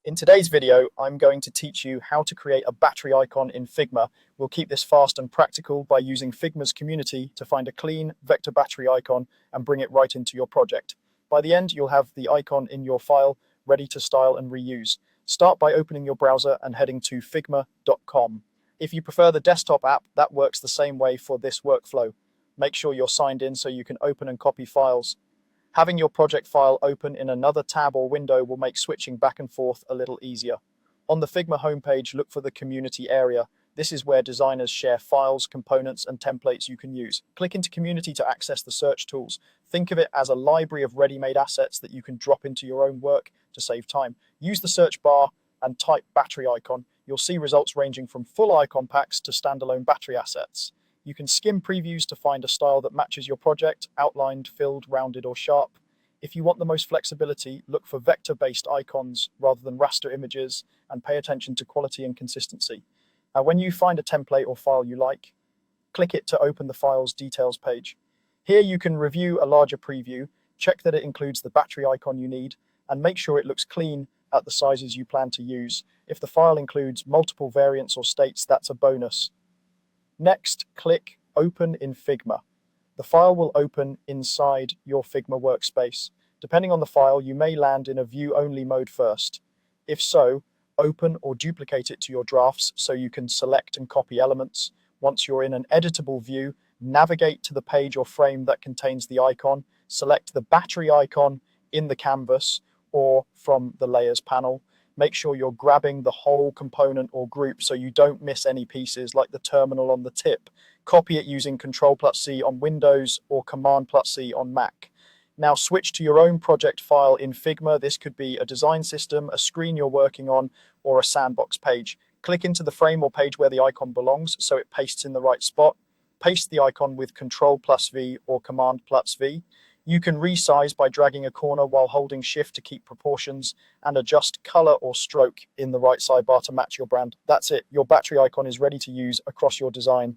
In today's video, I'm going to teach you how to create a battery icon in Figma. We'll keep this fast and practical by using Figma's community to find a clean vector battery icon and bring it right into your project. By the end, you'll have the icon in your file ready to style and reuse. Start by opening your browser and heading to figma.com. If you prefer the desktop app, that works the same way for this workflow. Make sure you're signed in so you can open and copy files. Having your project file open in another tab or window will make switching back and forth a little easier. On the Figma homepage, look for the community area. This is where designers share files, components, and templates you can use. Click into community to access the search tools. Think of it as a library of ready-made assets that you can drop into your own work to save time. Use the search bar and type battery icon. You'll see results ranging from full icon packs to standalone battery assets. You can skim previews to find a style that matches your project, outlined, filled, rounded, or sharp. If you want the most flexibility, look for vector-based icons rather than raster images, and pay attention to quality and consistency. When you find a template or file you like, click it to open the file's details page. Here you can review a larger preview, check that it includes the battery icon you need, and make sure it looks clean at the sizes you plan to use. If the file includes multiple variants or states, that's a bonus. Next, click Open in Figma. The file will open inside your Figma workspace. Depending on the file, you may land in a view-only mode first. If so, open or duplicate it to your drafts so you can select and copy elements. Once you're in an editable view, navigate to the page or frame that contains the icon, select the battery icon in the canvas or from the Layers panel. Make sure you're grabbing the whole component or group so you don't miss any pieces like the terminal on the tip. Copy it using Ctrl+C on Windows or Command+C on Mac. Now switch to your own project file in Figma. This could be a design system, a screen you're working on, or a sandbox page. Click into the frame or page where the icon belongs so it pastes in the right spot. Paste the icon with Ctrl+V or Command+V. You can resize by dragging a corner while holding Shift to keep proportions, and adjust color or stroke in the right sidebar to match your brand. That's it. Your battery icon is ready to use across your design.